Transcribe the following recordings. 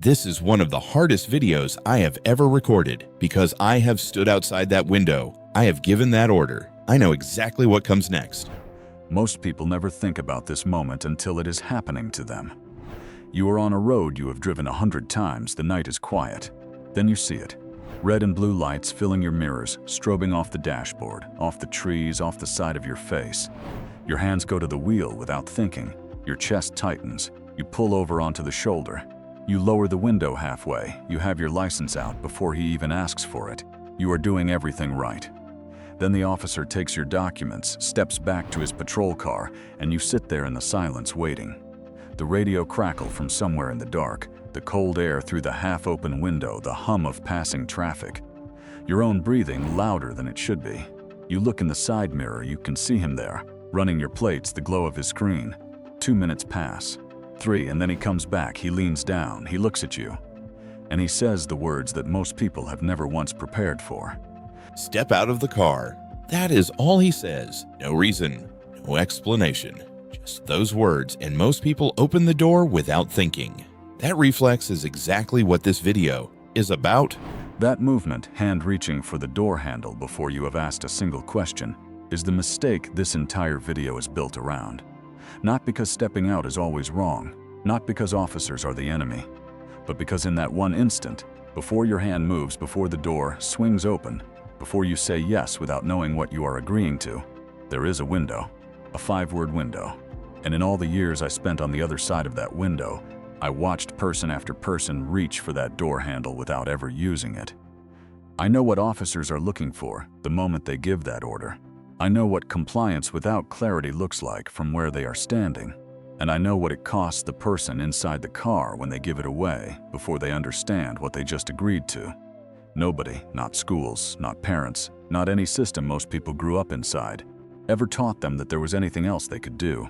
This is one of the hardest videos I have ever recorded because I have stood outside that window. I have given that order. I know exactly what comes next. Most people never think about this moment until it is happening to them. You are on a road you have driven 100 times, the night is quiet. Then you see it. Red and blue lights filling your mirrors, strobing off the dashboard, off the trees, off the side of your face. Your hands go to the wheel without thinking. Your chest tightens. You pull over onto the shoulder. You lower the window halfway. You have your license out before he even asks for it. You are doing everything right. Then the officer takes your documents, steps back to his patrol car, and you sit there in the silence waiting. The radio crackle from somewhere in the dark, the cold air through the half-open window, the hum of passing traffic. Your own breathing louder than it should be. You look in the side mirror, you can see him there, running your plates, the glow of his screen. 2 minutes pass, 3, and then he comes back, he leans down, he looks at you, and he says the words that most people have never once prepared for. Step out of the car. That is all he says. No reason, no explanation. Just those words, and most people open the door without thinking. That reflex is exactly what this video is about. That movement, hand reaching for the door handle before you have asked a single question, is the mistake this entire video is built around. Not because stepping out is always wrong, not because officers are the enemy, but because in that one instant, before your hand moves, before the door swings open, before you say yes without knowing what you are agreeing to, there is a window, a 5-word window. And in all the years I spent on the other side of that window, I watched person after person reach for that door handle without ever using it. I know what officers are looking for the moment they give that order. I know what compliance without clarity looks like from where they are standing. And I know what it costs the person inside the car when they give it away before they understand what they just agreed to. Nobody, not schools, not parents, not any system most people grew up inside, ever taught them that there was anything else they could do.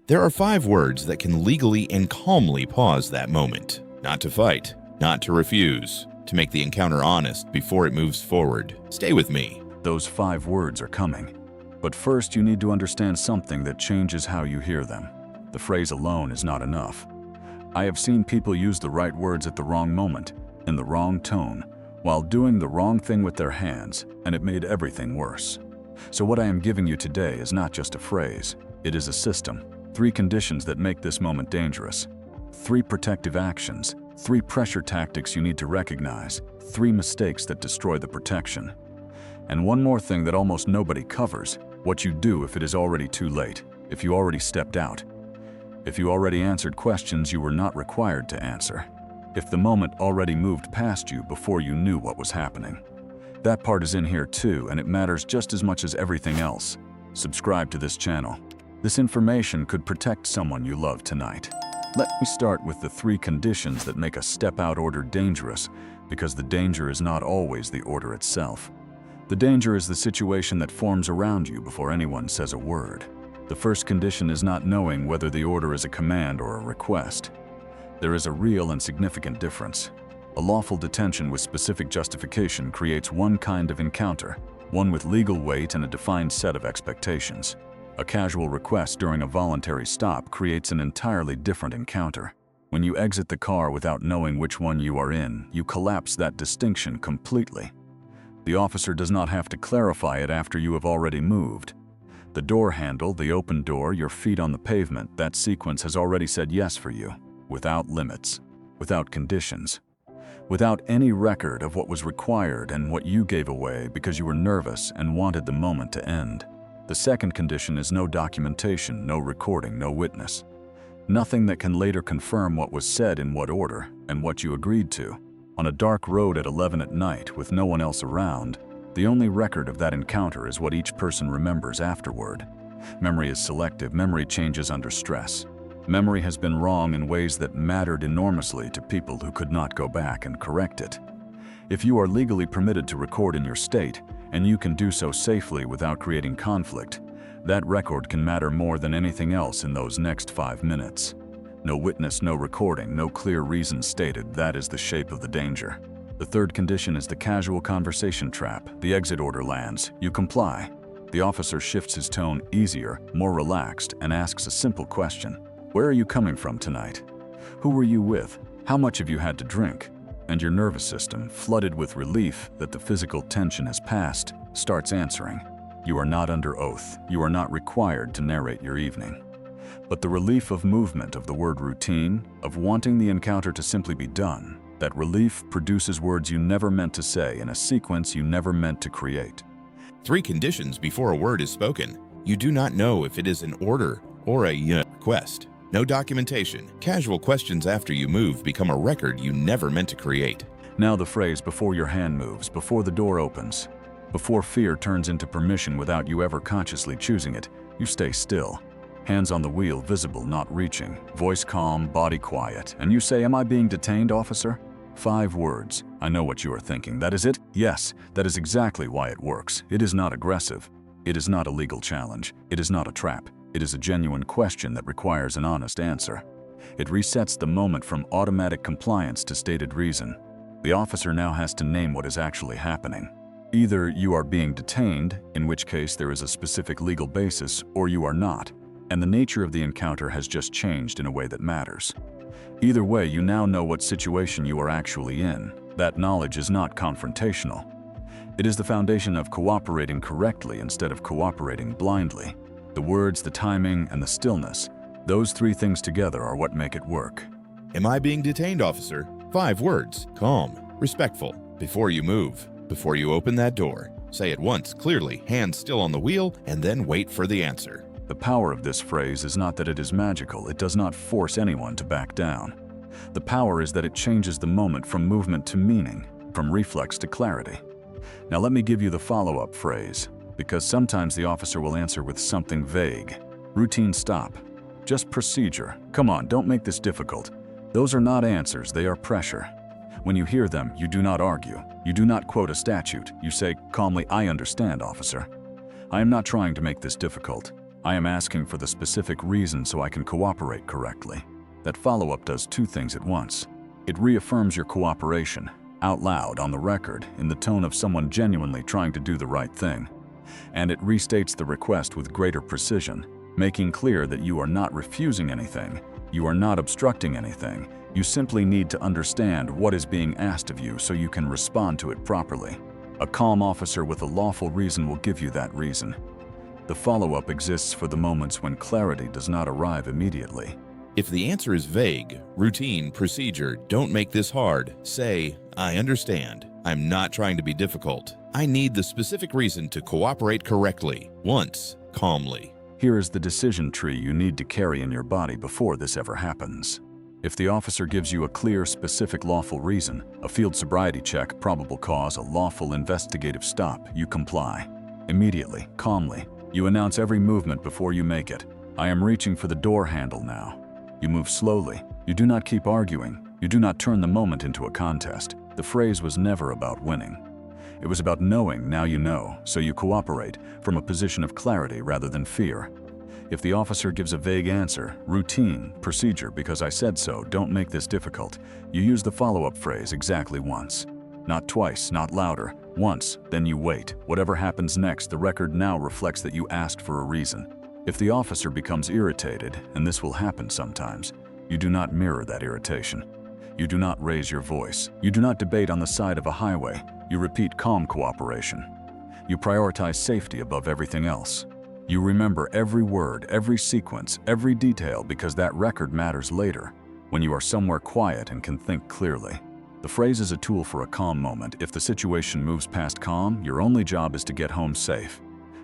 There are 5 words that can legally and calmly pause that moment. Not to fight, not to refuse, to make the encounter honest before it moves forward. Stay with me. Those 5 words are coming. But first you need to understand something that changes how you hear them. The phrase alone is not enough. I have seen people use the right words at the wrong moment, in the wrong tone, while doing the wrong thing with their hands, and it made everything worse. So what I am giving you today is not just a phrase, it is a system. 3 conditions that make this moment dangerous. 3 protective actions. 3 pressure tactics you need to recognize. 3 mistakes that destroy the protection. And one more thing that almost nobody covers, what you do if it is already too late, if you already stepped out, if you already answered questions you were not required to answer, if the moment already moved past you before you knew what was happening. That part is in here too, and it matters just as much as everything else. Subscribe to this channel. This information could protect someone you love tonight. Let me start with the 3 conditions that make a step-out order dangerous, because the danger is not always the order itself. The danger is the situation that forms around you before anyone says a word. The first condition is not knowing whether the order is a command or a request. There is a real and significant difference. A lawful detention with specific justification creates one kind of encounter, one with legal weight and a defined set of expectations. A casual request during a voluntary stop creates an entirely different encounter. When you exit the car without knowing which one you are in, you collapse that distinction completely. The officer does not have to clarify it after you have already moved. The door handle, the open door, your feet on the pavement, that sequence has already said yes for you, without limits, without conditions, without any record of what was required and what you gave away because you were nervous and wanted the moment to end. The second condition is no documentation, no recording, no witness. Nothing that can later confirm what was said in what order and what you agreed to. On a dark road at 11 at night with no one else around, the only record of that encounter is what each person remembers afterward. Memory is selective, memory changes under stress. Memory has been wrong in ways that mattered enormously to people who could not go back and correct it. If you are legally permitted to record in your state, and you can do so safely without creating conflict, that record can matter more than anything else in those next 5 minutes. No witness, no recording, no clear reason stated, that is the shape of the danger. The third condition is the casual conversation trap. The exit order lands, you comply. The officer shifts his tone easier, more relaxed, and asks a simple question. Where are you coming from tonight? Who were you with? How much have you had to drink? And your nervous system, flooded with relief that the physical tension has passed, starts answering. You are not under oath. You are not required to narrate your evening. But the relief of movement of the word routine, of wanting the encounter to simply be done, that relief produces words you never meant to say in a sequence you never meant to create. 3 conditions before a word is spoken. You do not know if it is an order or a request. No documentation. Casual questions after you move become a record you never meant to create. Now the phrase before your hand moves, before the door opens, before fear turns into permission without you ever consciously choosing it, you stay still. Hands on the wheel, visible, not reaching. Voice calm, body quiet. And you say, "Am I being detained, officer?" 5 words. I know what you are thinking. That is it? Yes, that is exactly why it works. It is not aggressive. It is not a legal challenge. It is not a trap. It is a genuine question that requires an honest answer. It resets the moment from automatic compliance to stated reason. The officer now has to name what is actually happening. Either you are being detained, in which case there is a specific legal basis, or you are not, and the nature of the encounter has just changed in a way that matters. Either way, you now know what situation you are actually in. That knowledge is not confrontational. It is the foundation of cooperating correctly instead of cooperating blindly. The words, the timing, and the stillness, those 3 things together are what make it work. Am I being detained, officer? 5 words. Calm, respectful. Before you move, before you open that door. Say it once, clearly, hands still on the wheel, and then wait for the answer. The power of this phrase is not that it is magical. It does not force anyone to back down. The power is that it changes the moment from movement to meaning, from reflex to clarity. Now let me give you the follow-up phrase, because sometimes the officer will answer with something vague. Routine stop. Just procedure. Come on, don't make this difficult. Those are not answers, they are pressure. When you hear them, you do not argue. You do not quote a statute. You say calmly, "I understand, officer. I am not trying to make this difficult. I am asking for the specific reason so I can cooperate correctly." That follow-up does 2 things at once. It reaffirms your cooperation, out loud, on the record, in the tone of someone genuinely trying to do the right thing. And it restates the request with greater precision, making clear that you are not refusing anything, you are not obstructing anything, you simply need to understand what is being asked of you so you can respond to it properly. A calm officer with a lawful reason will give you that reason. The follow-up exists for the moments when clarity does not arrive immediately. If the answer is vague, routine, procedure, don't make this hard, say, "I understand. I'm not trying to be difficult. I need the specific reason to cooperate correctly." Once, calmly. Here is the decision tree you need to carry in your body before this ever happens. If the officer gives you a clear, specific lawful reason, a field sobriety check, probable cause, a lawful investigative stop, you comply. Immediately, calmly, you announce every movement before you make it. "I am reaching for the door handle now." You move slowly. You do not keep arguing. You do not turn the moment into a contest. The phrase was never about winning. It was about knowing, now you know, so you cooperate from a position of clarity rather than fear. If the officer gives a vague answer, routine, procedure, because I said so, don't make this difficult, you use the follow-up phrase exactly once. Not twice, not louder. Once, then you wait. Whatever happens next, the record now reflects that you asked for a reason. If the officer becomes irritated, and this will happen sometimes, you do not mirror that irritation. You do not raise your voice. You do not debate on the side of a highway. You repeat calm cooperation. You prioritize safety above everything else. You remember every word, every sequence, every detail because that record matters later, when you are somewhere quiet and can think clearly. The phrase is a tool for a calm moment. If the situation moves past calm, your only job is to get home safe.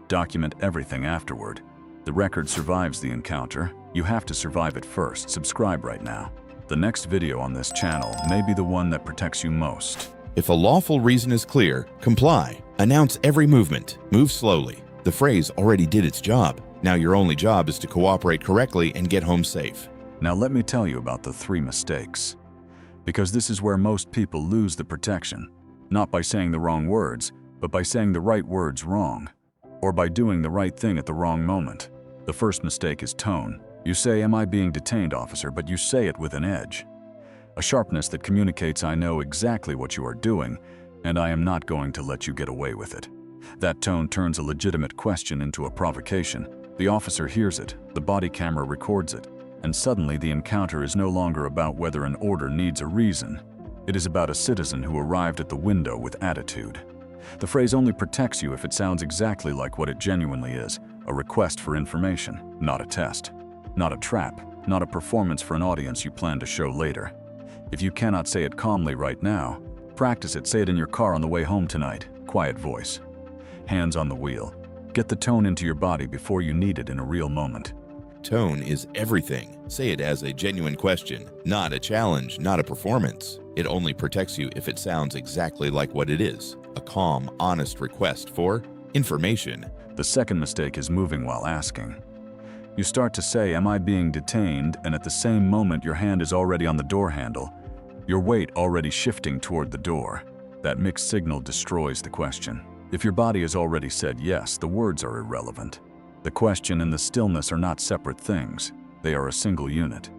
Document everything afterward. The record survives the encounter. You have to survive it first. Subscribe right now. The next video on this channel may be the one that protects you most. If a lawful reason is clear, comply. Announce every movement. Move slowly. The phrase already did its job. Now your only job is to cooperate correctly and get home safe. Now let me tell you about the 3 mistakes. Because this is where most people lose the protection. Not by saying the wrong words, but by saying the right words wrong. Or by doing the right thing at the wrong moment. The first mistake is tone. You say, "Am I being detained, officer?" but you say it with an edge. A sharpness that communicates, "I know exactly what you are doing, and I am not going to let you get away with it." That tone turns a legitimate question into a provocation. The officer hears it, the body camera records it, and suddenly the encounter is no longer about whether an order needs a reason. It is about a citizen who arrived at the window with attitude. The phrase only protects you if it sounds exactly like what it genuinely is, a request for information, not a test, not a trap, not a performance for an audience you plan to show later. If you cannot say it calmly right now, practice it. Say it in your car on the way home tonight. Quiet voice. Hands on the wheel. Get the tone into your body before you need it in a real moment. Tone is everything. Say it as a genuine question, not a challenge, not a performance. It only protects you if it sounds exactly like what it is, a calm, honest request for information. The second mistake is moving while asking. You start to say, "Am I being detained?" and at the same moment your hand is already on the door handle, your weight already shifting toward the door. That mixed signal destroys the question. If your body has already said yes, the words are irrelevant. The question and the stillness are not separate things. They are a single unit.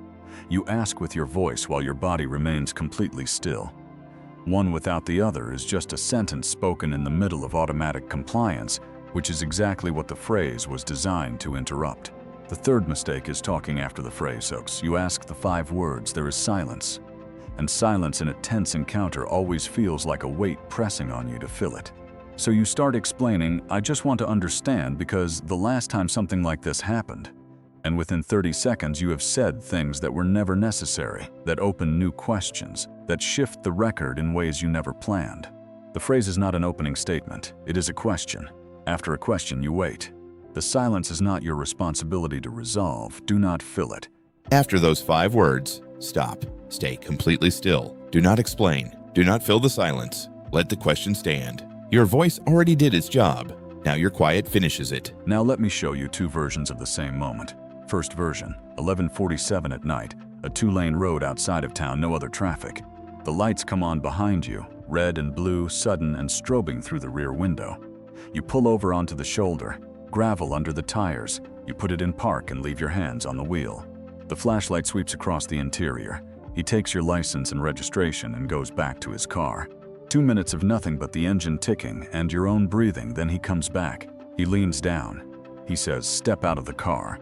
You ask with your voice while your body remains completely still. One without the other is just a sentence spoken in the middle of automatic compliance, which is exactly what the phrase was designed to interrupt. The third mistake is talking after the phrase hooks. You ask the 5 words, there is silence. And silence in a tense encounter always feels like a weight pressing on you to fill it. So you start explaining, "I just want to understand because the last time something like this happened." And within 30 seconds you have said things that were never necessary, that open new questions, that shift the record in ways you never planned. The phrase is not an opening statement, it is a question. After a question, you wait. The silence is not your responsibility to resolve. Do not fill it. After those 5 words, stop. Stay completely still. Do not explain. Do not fill the silence. Let the question stand. Your voice already did its job. Now your quiet finishes it. Now let me show you 2 versions of the same moment. First version, 11:47 at night, a 2-lane road outside of town, no other traffic. The lights come on behind you, red and blue, sudden and strobing through the rear window. You pull over onto the shoulder, gravel under the tires. You put it in park and leave your hands on the wheel. The flashlight sweeps across the interior. He takes your license and registration and goes back to his car. 2 minutes of nothing but the engine ticking and your own breathing, then he comes back. He leans down. He says, "Step out of the car."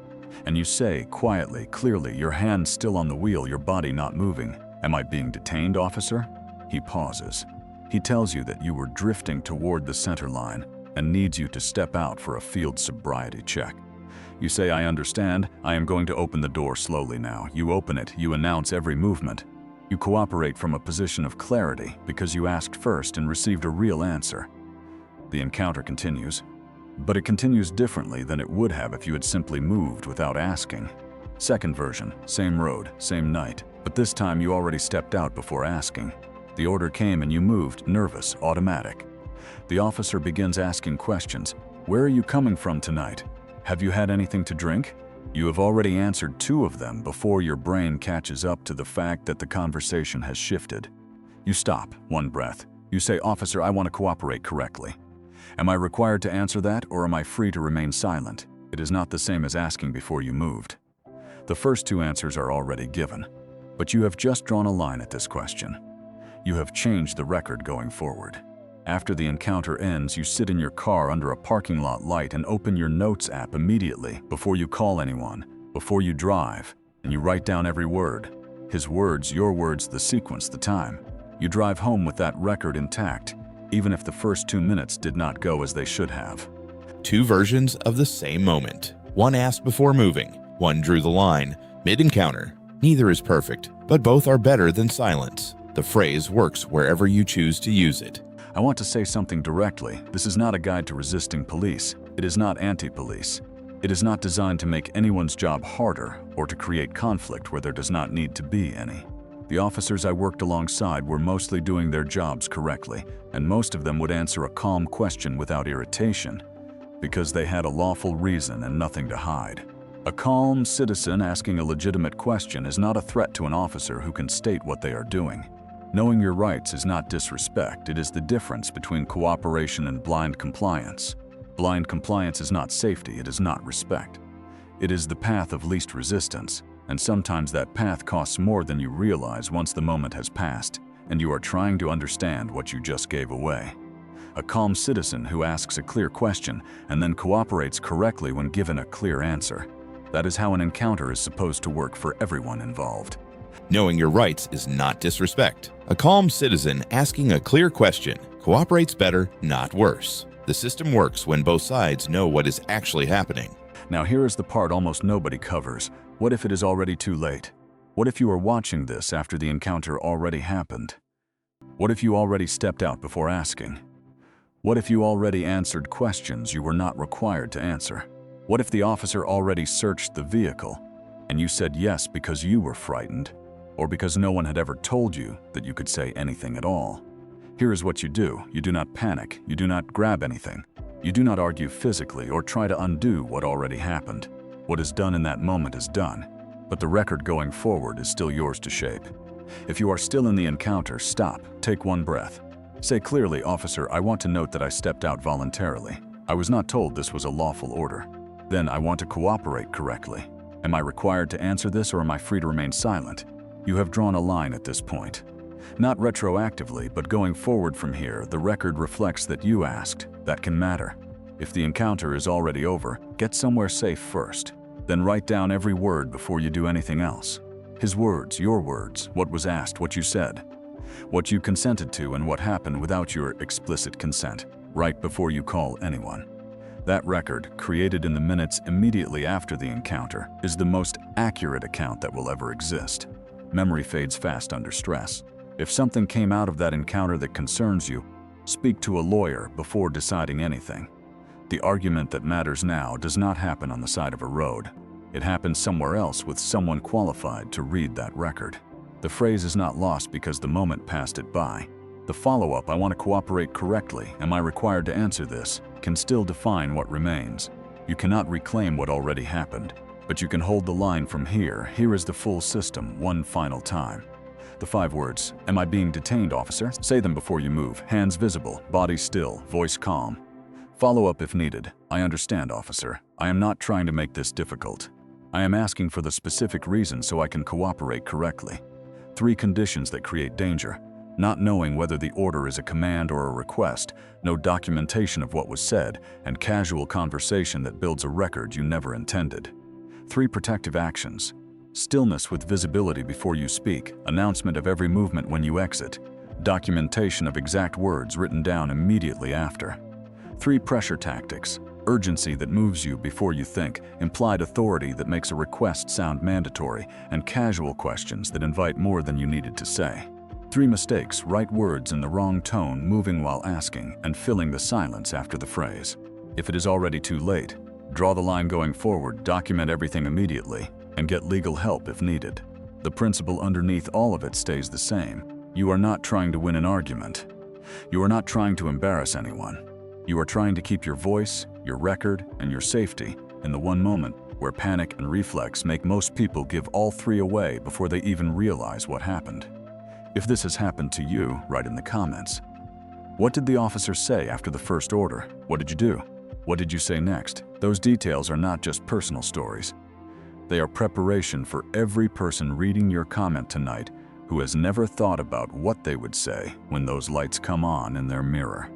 And you say, quietly, clearly, your hand still on the wheel, your body not moving, "Am I being detained, officer?" He pauses. He tells you that you were drifting toward the center line and needs you to step out for a field sobriety check. You say, "I understand. I am going to open the door slowly now." You open it. You announce every movement. You cooperate from a position of clarity because you asked first and received a real answer. The encounter continues, but it continues differently than it would have if you had simply moved without asking. Second version, same road, same night, but this time you already stepped out before asking. The order came and you moved, nervous, automatic. The officer begins asking questions. "Where are you coming from tonight? Have you had anything to drink?" You have already answered 2 of them before your brain catches up to the fact that the conversation has shifted. You stop, 1 breath. You say, "Officer, I want to cooperate correctly. Am I required to answer that, or am I free to remain silent?" It is not the same as asking before you moved. The first 2 answers are already given, but you have just drawn a line at this question. You have changed the record going forward. After the encounter ends, you sit in your car under a parking lot light and open your notes app immediately, before you call anyone, before you drive, and you write down every word. His words, your words, the sequence, the time. You drive home with that record intact, even if the first 2 minutes did not go as they should have. 2 versions of the same moment. One asked before moving. One drew the line mid-encounter. Neither is perfect, but both are better than silence. The phrase works wherever you choose to use it. I want to say something directly. This is not a guide to resisting police. It is not anti-police. It is not designed to make anyone's job harder or to create conflict where there does not need to be any. The officers I worked alongside were mostly doing their jobs correctly, and most of them would answer a calm question without irritation, because they had a lawful reason and nothing to hide. A calm citizen asking a legitimate question is not a threat to an officer who can state what they are doing. Knowing your rights is not disrespect, it is the difference between cooperation and blind compliance. Blind compliance is not safety, it is not respect. It is the path of least resistance, and sometimes that path costs more than you realize once the moment has passed, and you are trying to understand what you just gave away. A calm citizen who asks a clear question and then cooperates correctly when given a clear answer. That is how an encounter is supposed to work for everyone involved. Knowing your rights is not disrespect. A calm citizen asking a clear question cooperates better, not worse. The system works when both sides know what is actually happening. Now here is the part almost nobody covers. What if it is already too late? What if you are watching this after the encounter already happened? What if you already stepped out before asking? What if you already answered questions you were not required to answer? What if the officer already searched the vehicle and you said yes because you were frightened or because no one had ever told you that you could say anything at all? Here is what you do. You do not panic. You do not grab anything. You do not argue physically or try to undo what already happened. What is done in that moment is done, but the record going forward is still yours to shape. If you are still in the encounter, stop, take one breath. Say clearly, "Officer, I want to note that I stepped out voluntarily. I was not told this was a lawful order. Then I want to cooperate correctly. Am I required to answer this or am I free to remain silent?" You have drawn a line at this point. Not retroactively, but going forward from here, the record reflects that you asked. That can matter. If the encounter is already over, get somewhere safe first. Then write down every word before you do anything else. His words, your words, what was asked, what you said, what you consented to, and what happened without your explicit consent, right before you call anyone. That record, created in the minutes immediately after the encounter, is the most accurate account that will ever exist. Memory fades fast under stress. If something came out of that encounter that concerns you, speak to a lawyer before deciding anything. The argument that matters now does not happen on the side of a road. It happens somewhere else with someone qualified to read that record. The phrase is not lost because the moment passed it by. The follow-up, "I want to cooperate correctly, am I required to answer this?" can still define what remains. You cannot reclaim what already happened, but you can hold the line from here. Here is the full system, one final time. The 5 words, "Am I being detained, officer?" Say them before you move. Hands visible, body still, voice calm. Follow up if needed. "I understand, officer. I am not trying to make this difficult. I am asking for the specific reason so I can cooperate correctly." 3 conditions that create danger. Not knowing whether the order is a command or a request, no documentation of what was said, and casual conversation that builds a record you never intended. 3 protective actions. Stillness with visibility before you speak, announcement of every movement when you exit, documentation of exact words written down immediately after. 3 pressure tactics. Urgency that moves you before you think, implied authority that makes a request sound mandatory, and casual questions that invite more than you needed to say. 3 mistakes, right words in the wrong tone, moving while asking, and filling the silence after the phrase. If it is already too late, draw the line going forward, document everything immediately, and get legal help if needed. The principle underneath all of it stays the same. You are not trying to win an argument. You are not trying to embarrass anyone. You are trying to keep your voice, your record, and your safety in the one moment where panic and reflex make most people give all 3 away before they even realize what happened. If this has happened to you, write in the comments. What did the officer say after the first order? What did you do? What did you say next? Those details are not just personal stories. They are preparation for every person reading your comment tonight who has never thought about what they would say when those lights come on in their mirror.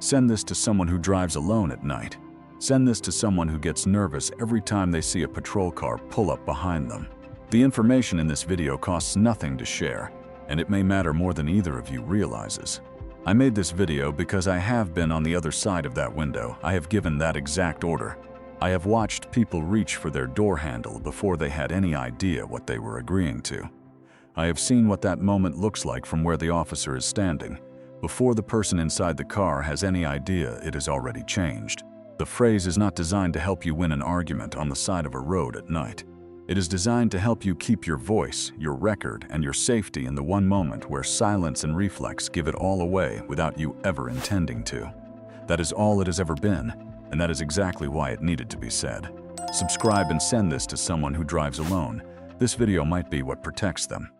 Send this to someone who drives alone at night. Send this to someone who gets nervous every time they see a patrol car pull up behind them. The information in this video costs nothing to share, and it may matter more than either of you realizes. I made this video because I have been on the other side of that window. I have given that exact order. I have watched people reach for their door handle before they had any idea what they were agreeing to. I have seen what that moment looks like from where the officer is standing. Before the person inside the car has any idea, it has already changed. The phrase is not designed to help you win an argument on the side of a road at night. It is designed to help you keep your voice, your record, and your safety in the one moment where silence and reflex give it all away without you ever intending to. That is all it has ever been, and that is exactly why it needed to be said. Subscribe and send this to someone who drives alone. This video might be what protects them.